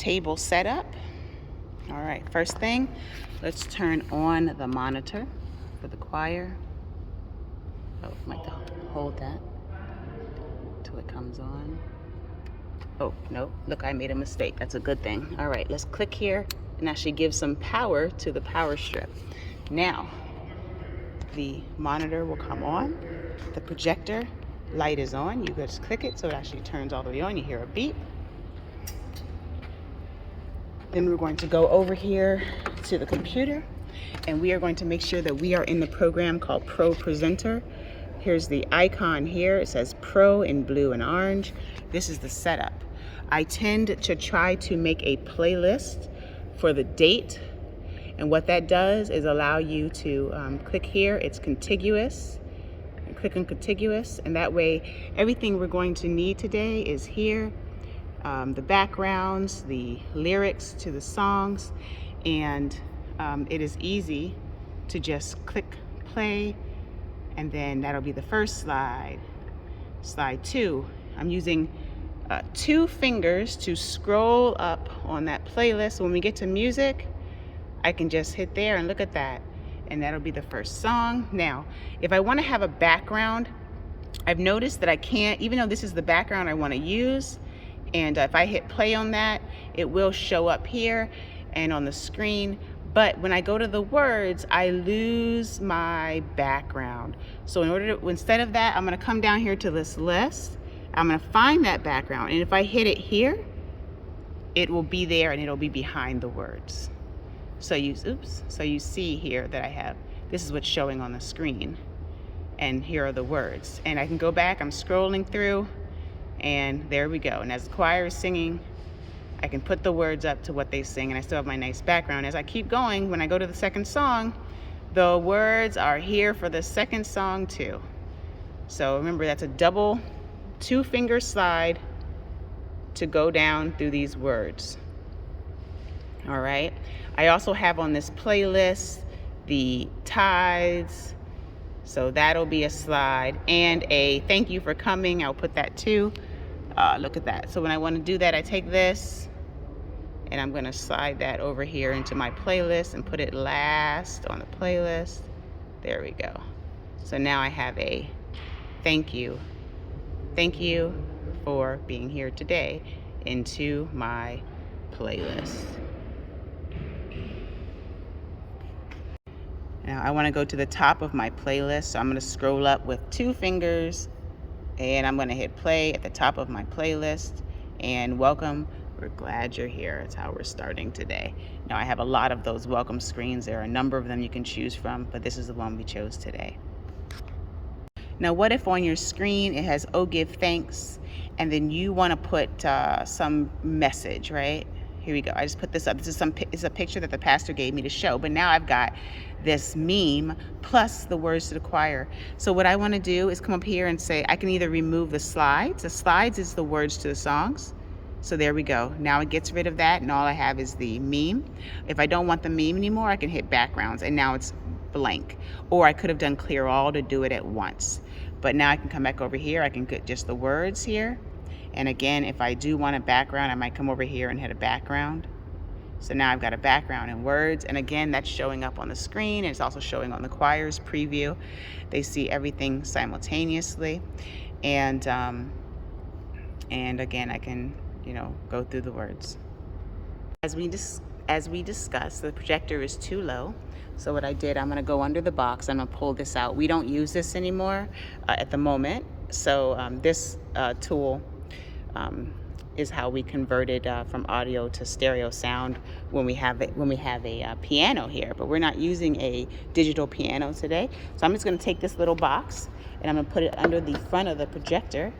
table setup. All right, first thing, let's turn on the monitor for the choir. Oh, might have to hold that till it comes on. Oh, no, look, I made a mistake. That's a good thing. All right, let's click here and actually give some power to the power strip. Now, the monitor will come on. The projector light is on. You just click it so it actually turns all the way on. You hear a beep. Then we're going to go over here to the computer, and we are going to make sure that we are in the program called Pro Presenter. Here's the icon here. It says Pro in blue and orange. This is the setup. I tend to try to make a playlist for the date, and what that does is allow you to click here. It's contiguous. And click on contiguous, and that way everything we're going to need today is here. The backgrounds, the lyrics to the songs, and it is easy to just click play, and then that'll be the first slide. Slide 2. I'm using 2 fingers to scroll up on that playlist. When we get to music, I can just hit there and look at that, and that'll be the first song. Now, if I want to have a background, I've noticed that I can't, even though this is the background I want to use, and if I hit play on that, it will show up here and on the screen. But when I go to the words, I lose my background. So instead of that, I'm going to come down here to this list. I'm going to find that background. And if I hit it here, it will be there and it'll be behind the words. So you see here that I have, this is what's showing on the screen. And here are the words. And I can go back, I'm scrolling through, and there we go. And as the choir is singing, I can put the words up to what they sing, and I still have my nice background. As I keep going, when I go to the second song, the words are here for the second song too. So remember, that's a double 2-finger slide to go down through these words. All right. I also have on this playlist the tithes. So that'll be a slide, and a thank you for coming. I'll put that too. Look at that. So when I want to do that, I take this and I'm going to slide that over here into my playlist and put it last on the playlist. There we go. So now I have a thank you. Thank you for being here today into my playlist. Now I want to go to the top of my playlist, so I'm going to scroll up with 2 fingers, and I'm going to hit play at the top of my playlist. And welcome, we're glad you're here. That's how we're starting today. Now I have a lot of those welcome screens. There are a number of them you can choose from, but this is the one we chose today. Now what if on your screen it has "Oh give thanks," and then you want to put some message, right? Here we go. I just put this up. This is a picture that the pastor gave me to show, but now I've got this meme plus the words to the choir. So what I want to do is come up here and say I can either remove the slides. The slides is the words to the songs. So there we go. Now it gets rid of that, and all I have is the meme. If I don't want the meme anymore, I can hit backgrounds, and now it's blank. Or I could have done clear all to do it at once. But now I can come back over here. I can get just the words here. And again, if I do want a background, I might come over here and hit a background. So now I've got a background and words. And again, that's showing up on the screen. And it's also showing on the choir's preview. They see everything simultaneously. And again, I can, go through the words. As we discussed, the projector is too low. So what I did, I'm going to go under the box. I'm going to pull this out. We don't use this anymore at the moment. So this tool is how we converted from audio to stereo sound when we have a piano here. But we're not using a digital piano today. So I'm just going to take this little box and I'm going to put it under the front of the projector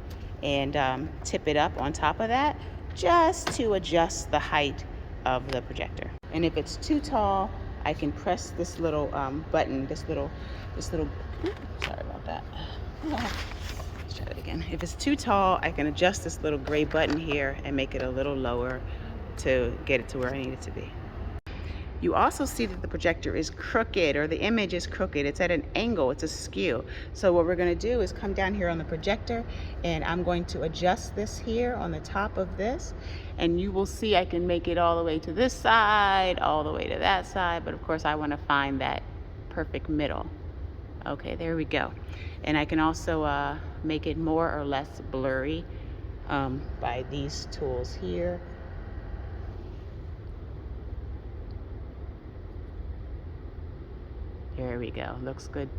and tip it up on top of that just to adjust the height of the projector. And if it's too tall, I can press this little button, sorry about that. Let's try that again. If it's too tall, I can adjust this little gray button here and make it a little lower to get it to where I need it to be. you also see that the projector is crooked, or the image is crooked. It's at an angle, it's askew. So what we're gonna do is come down here on the projector, and I'm going to adjust this here on the top of this, and you will see I can make it all the way to this side, all the way to that side, but of course I wanna find that perfect middle. Okay, there we go. And I can also make it more or less blurry by these tools here. There we go, looks good.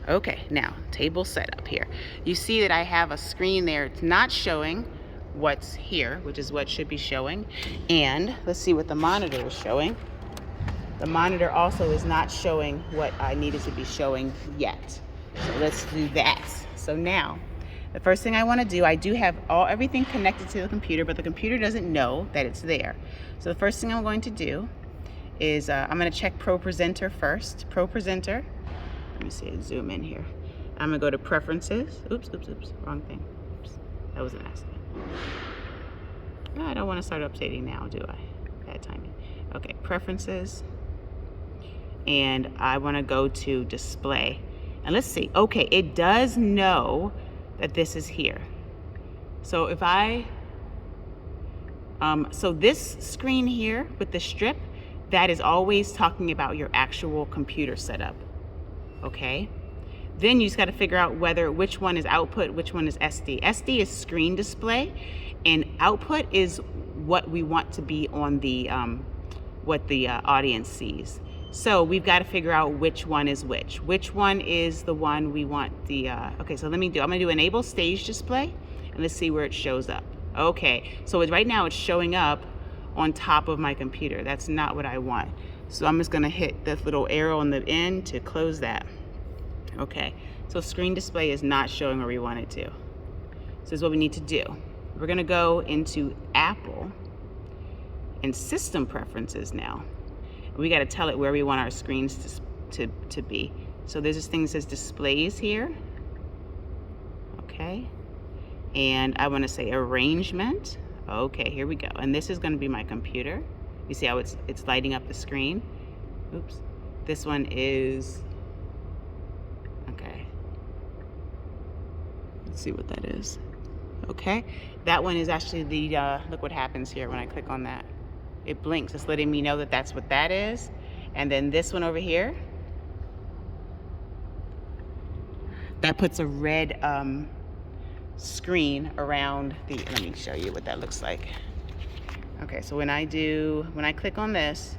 Okay, now table setup here. You see that I have a screen there. It's not showing what's here, which is what should be showing. And let's see what the monitor is showing. The monitor also is not showing what I needed to be showing yet. So let's do that. So now, the first thing I want to do, I do have everything connected to the computer, but the computer doesn't know that it's there. So the first thing I'm going to do is I'm going to check Pro Presenter first. Pro Presenter. Let me see, zoom in here. I'm going to go to Preferences. Oops, wrong thing. Oops, that was an accident. No, I don't want to start updating now, do I? Bad timing. Okay, Preferences. And I want to go to Display. And let's see. Okay, it does know that this is here. So if so this screen here with the strip, that is always talking about your actual computer setup. Okay? Then you just got to figure out which one is output, which one is SD. SD is screen display, and output is what we want to be on the what the audience sees. So we've got to figure out which one is which. Which one is the one we want the, okay, so I'm gonna do enable stage display, and let's see where it shows up. Okay, so right now it's showing up on top of my computer. That's not what I want. So I'm just gonna hit the little arrow on the end to close that. Okay, so screen display is not showing where we want it to. So this is what we need to do. We're gonna go into Apple and System Preferences now. We got to tell it where we want our screens to be. So there's this thing that says displays here. Okay. And I want to say arrangement. Okay, here we go. And this is going to be my computer. You see how it's lighting up the screen? Oops. This one is, okay. Let's see what that is. Okay. That one is actually the, look what happens here when I click on that. It blinks. It's letting me know that that's what that is. And then this one over here, that puts a red screen around the, let me show you what that looks like. Okay, so when I click on this,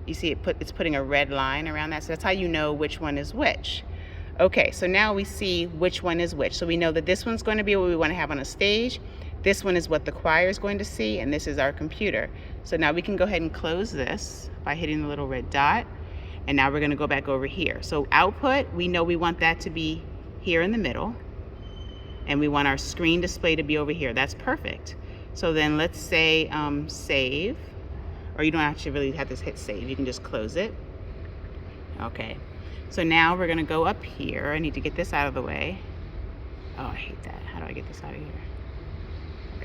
you see it's putting a red line around that. So that's how you know which one is which. Okay, so now we see which one is which. So we know that this one's going to be what we want to have on a stage. This one is what the choir is going to see, and this is our computer. So now we can go ahead and close this by hitting the little red dot. And now we're going to go back over here. So output, we know we want that to be here in the middle. And we want our screen display to be over here. That's perfect. So then let's say save. Or you don't actually really have to hit save. You can just close it. Okay. So now we're going to go up here. I need to get this out of the way. Oh, I hate that. How do I get this out of here?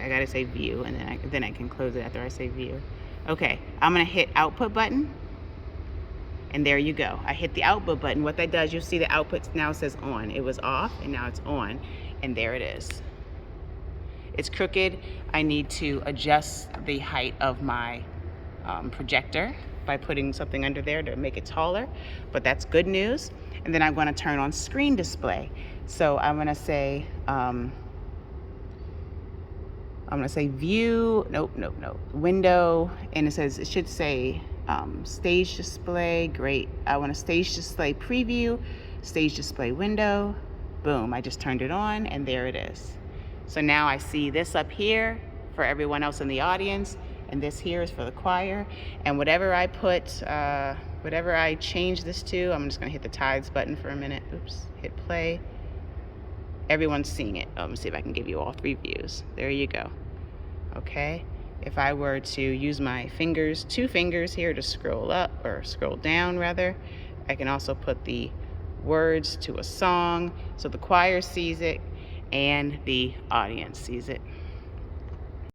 I gotta say view, and then I can close it after I say view. Okay, I'm gonna hit output button, and there you go. I hit the output button. What that does, you'll see the output now says on. It was off, and now it's on, and there it is. It's crooked. I need to adjust the height of my projector by putting something under there to make it taller, but that's good news. And then I'm gonna turn on screen display. So I'm gonna say, view, nope, window, and it should say stage display. Great. I want a stage display preview, stage display window. Boom, I just turned it on, and there it is. So now I see this up here for everyone else in the audience, and this here is for the choir. And whatever I whatever I change this to, I'm just gonna hit the tides button for a minute. Oops, hit play. Everyone's seeing it. Let me see if I can give you all 3 views. There you go. Okay, if I were to use my fingers, 2 fingers here to scroll up, or scroll down rather, I can also put the words to a song so the choir sees it and the audience sees it.